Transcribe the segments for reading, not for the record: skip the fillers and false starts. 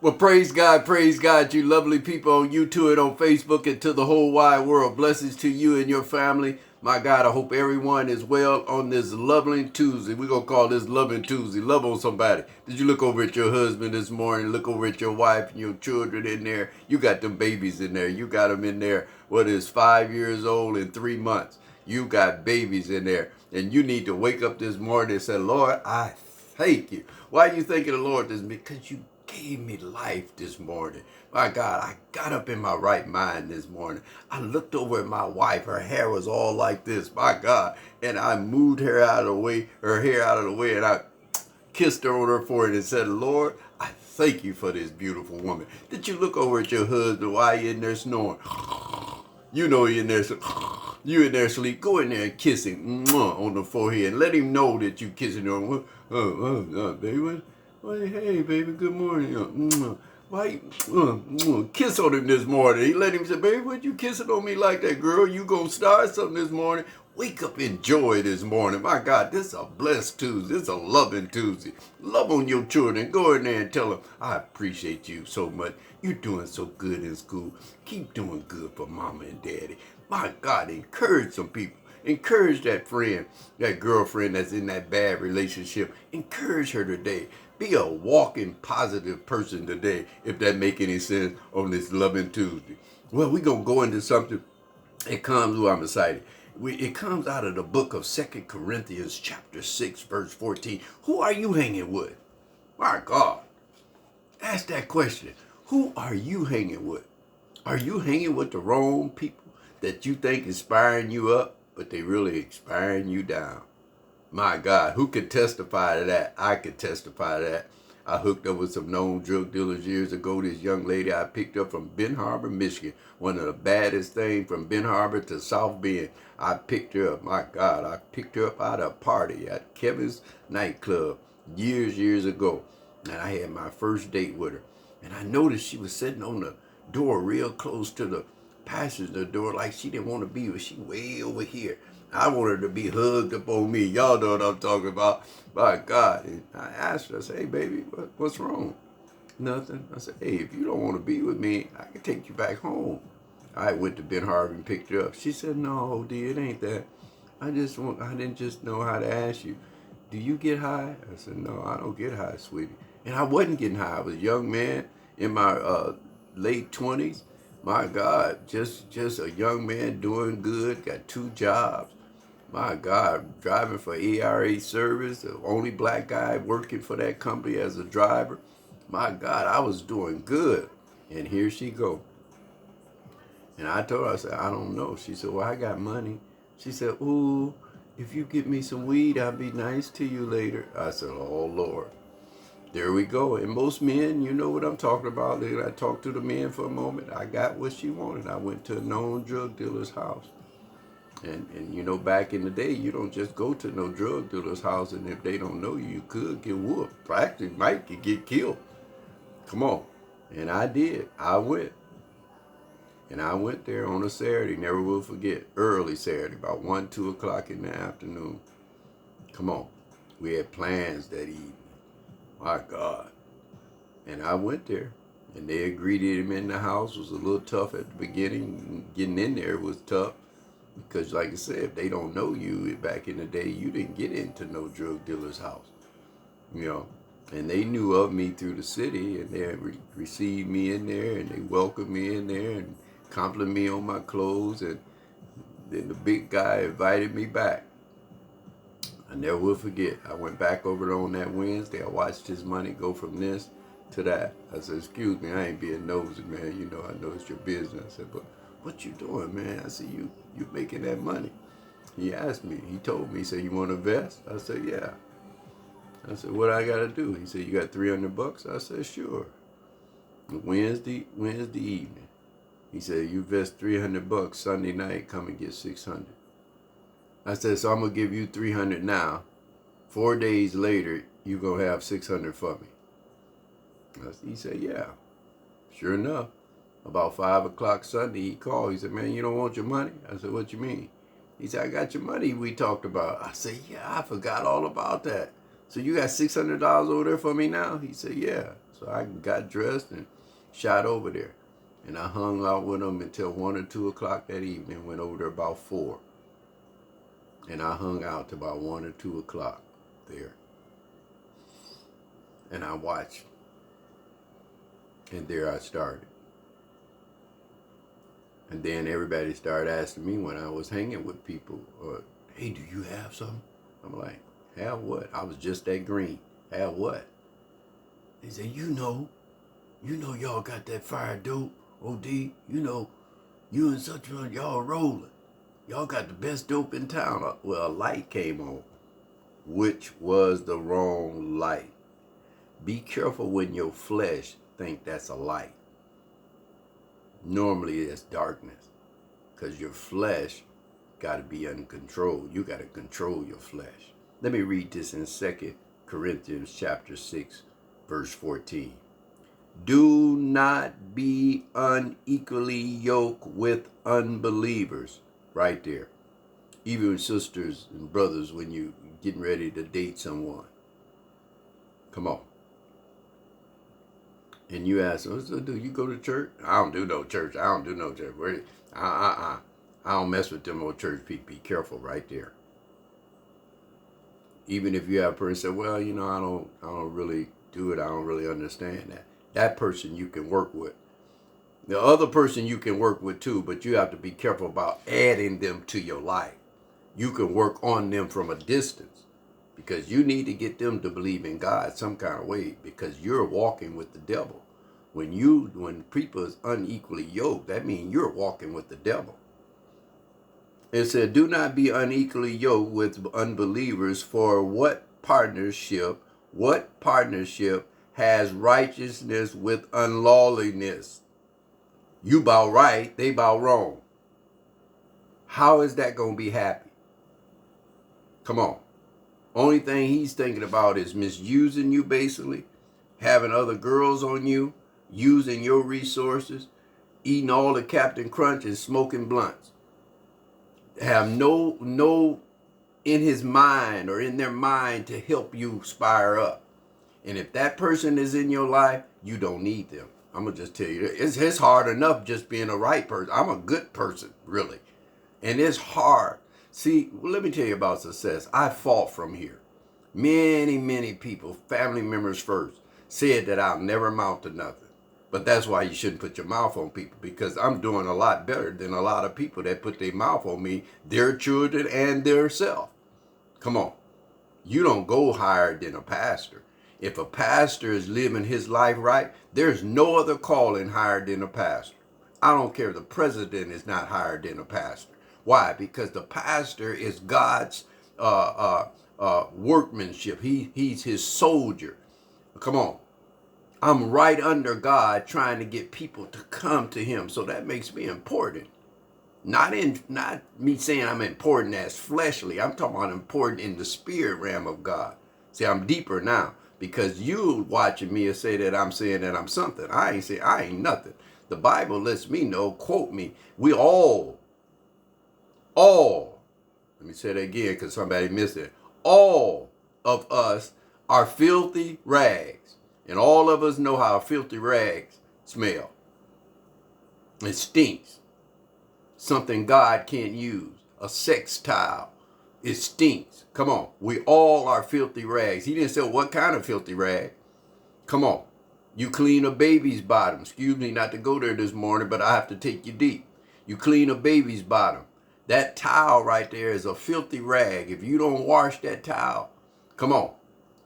Well, praise God, you lovely people on YouTube and on Facebook and to the whole wide world. Blessings to you and your family. My God, I hope everyone is well on this lovely Tuesday. We're going to call this Loving Tuesday. Love on somebody. Did you look over at your husband this morning? Look over at your wife and your children in there. You got them babies in there. You got them in there, what is 5 years old and 3 months. You got babies in there. And you need to wake up this morning and say, Lord, I thank you. Why are you thanking the Lord this? Because you gave me life this morning. My God, I got up in my right mind this morning. I looked over at my wife. Her hair was all like this. My God. And I moved her out of the way, her hair out of the way, and I kissed her on her forehead and said, Lord, I thank you for this beautiful woman. Did you look over at your husband while you in there snoring? You know you in there. You in there sleep. Go in there and kiss him on the forehead and let him know that you kissing him. Baby. Well, hey, baby, good morning. Why kiss on him this morning? He let him say, baby, what you kissing on me like that, girl? You gonna start something this morning? Wake up in joy this morning. My God, this is a blessed Tuesday. This is a loving Tuesday. Love on your children. Go in there and tell them, I appreciate you so much. You're doing so good in school. Keep doing good for mama and daddy. My God, encourage some people. Encourage that friend, that girlfriend that's in that bad relationship. Encourage her today. Be a walking positive person today, if that make any sense on this Loving Tuesday. Well, we're going to go into something. It comes, I'm excited. It comes out of the book of 2 Corinthians chapter 6, verse 14. Who are you hanging with? My God. Ask that question. Who are you hanging with? Are you hanging with the wrong people that you think inspiring you up, but they really inspiring you down? My God, who could testify to that? I could testify to that. I hooked up with some known drug dealers years ago. This young lady I picked up from Ben Harbor, Michigan. One of the baddest things from Ben Harbor to South Bend. I picked her up. My God, I picked her up at a party at Kevin's nightclub years ago. And I had my first date with her. And I noticed she was sitting on the door real close to the passenger door like she didn't want to be, but she way over here. I wanted her to be hugged up on me. Y'all know what I'm talking about. My God. And I asked her, I said, hey, baby, what's wrong? Nothing. I said, hey, if you don't want to be with me, I can take you back home. I went to Ben Harbor and picked her up. She said, no, dear, it ain't that. I didn't just know how to ask you. Do you get high? I said, no, I don't get high, sweetie. And I wasn't getting high. I was a young man in my late 20s. My God, just a young man doing good, got 2 jobs. My God, driving for ARA Service, the only black guy working for that company as a driver. My God, I was doing good. And here she go. And I told her, I said, I don't know. She said, well, I got money. She said, ooh, if you get me some weed, I'll be nice to you later. I said, oh, Lord. There we go. And most men, you know what I'm talking about. I talked to the men for a moment. I got what she wanted. I went to a known drug dealer's house. And you know, back in the day, you don't just go to no drug dealer's house, and if they don't know you, you could get whooped. Practically might get killed. Come on. And I did. I went. And I went there on a Saturday, never will forget. Early Saturday, about 1, 2 o'clock in the afternoon. Come on. We had plans that evening. My God. And I went there. And they greeted him in the house. It was a little tough at the beginning. Getting in there was tough. Because like I said, if they don't know you, back in the day, you didn't get into no drug dealer's house. You know. And they knew of me through the city. And they received me in there. And they welcomed me in there. And complimented me on my clothes. And then the big guy invited me back. I never will forget. I went back over there on that Wednesday. I watched his money go from this to that. I said, excuse me, I ain't being nosy, man. You know, I know it's your business. I said, but what you doing, man? I said, you making that money. He asked me. He told me, he said, you want to invest? I said, yeah. I said, what I got to do? He said, you got $300? I said, sure. Wednesday evening. He said, you invest $300 Sunday night, come and get 600. I said, so I'm going to give you 300 now. 4 days later, you going to have 600 for me. He said, yeah. Sure enough, about 5 o'clock Sunday, he called. He said, man, you don't want your money? I said, what you mean? He said, I got your money we talked about. I said, yeah, I forgot all about that. So you got $600 over there for me now? He said, yeah. So I got dressed and shot over there. And I hung out with him until 1 or 2 o'clock that evening. Went over there about 4. And I hung out till about 1 or 2 o'clock there. And I watched. And there I started. And then everybody started asking me when I was hanging with people, hey, do you have something? I'm like, have what? I was just that green. Have what? They said, you know y'all got that fire dope, OD. You know, you and such one, y'all rolling. Y'all got the best dope in town. Well, a light came on, which was the wrong light. Be careful when your flesh think that's a light. Normally it's darkness, because your flesh got to be under control. You got to control your flesh. Let me read this in 2 Corinthians chapter 6, verse 14. Do not be unequally yoked with unbelievers. Right there. Even sisters and brothers when you getting ready to date someone. Come on. And you ask them, do you go to church? I don't do no church. I don't do no church. I don't mess with them old church people. Be careful right there. Even if you have a person say, well, you know, I don't really do it. I don't really understand that. That person you can work with. The other person you can work with too, but you have to be careful about adding them to your life. You can work on them from a distance because you need to get them to believe in God some kind of way, because you're walking with the devil. When people is unequally yoked, that means you're walking with the devil. It said, do not be unequally yoked with unbelievers, for what partnership has righteousness with unlawfulness? You bout right, they bout wrong. How is that going to be happy? Come on. Only thing he's thinking about is misusing you, basically, having other girls on you, using your resources, eating all the Captain Crunch and smoking blunts. Have no in his mind or in their mind to help you spire up. And if that person is in your life, you don't need them. I'm going to just tell you, it's hard enough just being a right person. I'm a good person, really. And it's hard. See, let me tell you about success. I fought from here. Many people, family members first, said that I'll never amount to nothing. But that's why you shouldn't put your mouth on people, because I'm doing a lot better than a lot of people that put their mouth on me, their children, and their self. Come on. You don't go higher than a pastor. If a pastor is living his life right, there's no other calling higher than a pastor. I don't care if the president is not higher than a pastor. Why? Because the pastor is God's workmanship. He's his soldier. Come on. I'm right under God trying to get people to come to him. So that makes me important. Not me saying I'm important as fleshly. I'm talking about important in the spirit realm of God. See, I'm deeper now, because you watching me and say that I'm saying that I'm something. I ain't nothing. The Bible lets me know, quote me, we all, let me say that again because somebody missed it. All of us are filthy rags. And all of us know how filthy rags smell. It stinks. Something God can't use. A sex towel. It stinks. Come on. We all are filthy rags. He didn't say what kind of filthy rag. Come on. You clean a baby's bottom. Excuse me not to go there this morning, but I have to take you deep. You clean a baby's bottom. That towel right there is a filthy rag. If you don't wash that towel, come on,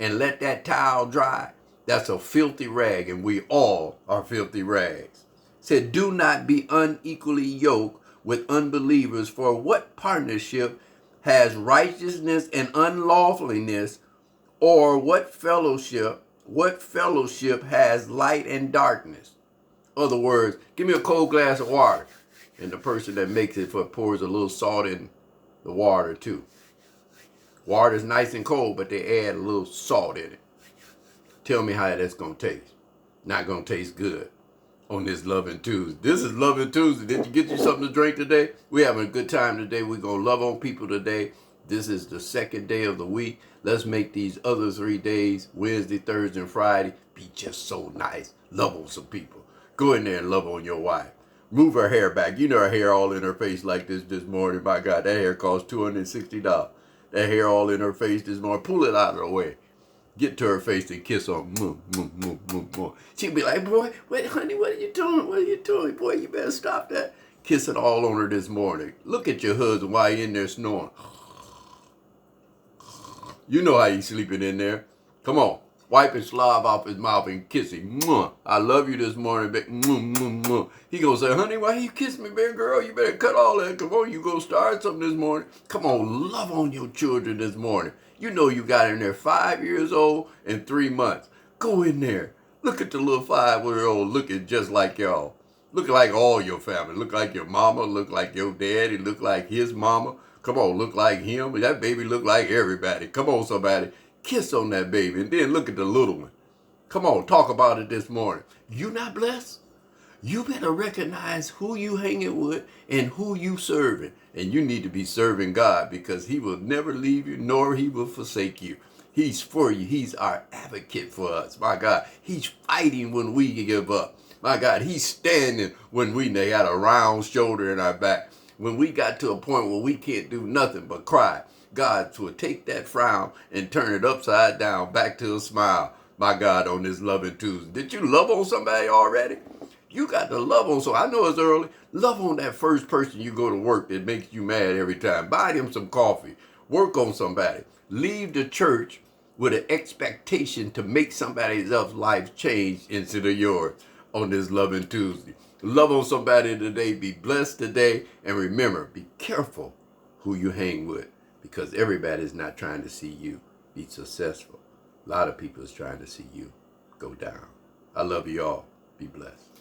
and let that towel dry, that's a filthy rag, and we all are filthy rags. It said, do not be unequally yoked with unbelievers, for what partnership has righteousness and unlawfulness, or what fellowship has light and darkness? In other words, give me a cold glass of water, and the person that makes it pours a little salt in the water too. Water is nice and cold, but they add a little salt in it. Tell me how that's going to taste. Not going to taste good on this Loving Tuesday. This is Loving Tuesday. Did you get you something to drink today? We're having a good time today. We're going to love on people today. This is the second day of the week. Let's make these other 3 days, Wednesday, Thursday, and Friday, be just so nice. Love on some people. Go in there and love on your wife. Move her hair back. You know her hair all in her face like this morning. My God, that hair cost $260. That hair all in her face this morning. Pull it out of the way. Get to her face and kiss her. She'll be like, boy, wait, honey, what are you doing? What are you doing? Boy, you better stop that. Kissing all on her this morning. Look at your husband while you're in there snoring. You know how he's sleeping in there. Come on. Wipe his slob off his mouth and kiss him. I love you this morning, baby. He gonna say, honey, why you kiss me, big girl? You better cut all that. Come on, you gonna start something this morning. Come on, love on your children this morning. You know you got in there 5 years old and 3 months. Go in there. Look at the little 5-year-old looking just like y'all. Look like all your family. Look like your mama. Look like your daddy. Look like his mama. Come on, look like him. That baby look like everybody. Come on, somebody. Kiss on that baby. And then look at the little one. Come on, talk about it this morning. You not blessed? You better recognize who you hanging with and who you serving. And you need to be serving God, because he will never leave you, nor he will forsake you. He's for you. He's our advocate for us. My God, he's fighting when we give up. My God, he's standing when we got a round shoulder in our back. When we got to a point where we can't do nothing but cry, God will take that frown and turn it upside down back to a smile. My God, on this Loving Tuesday. Did you love on somebody already? You got to love on. So I know it's early. Love on that first person you go to work that makes you mad every time. Buy them some coffee. Work on somebody. Leave the church with an expectation to make somebody else's life change instead of yours on this Loving Tuesday. Love on somebody today. Be blessed today. And remember, be careful who you hang with, because everybody's not trying to see you be successful. A lot of people is trying to see you go down. I love you all. Be blessed.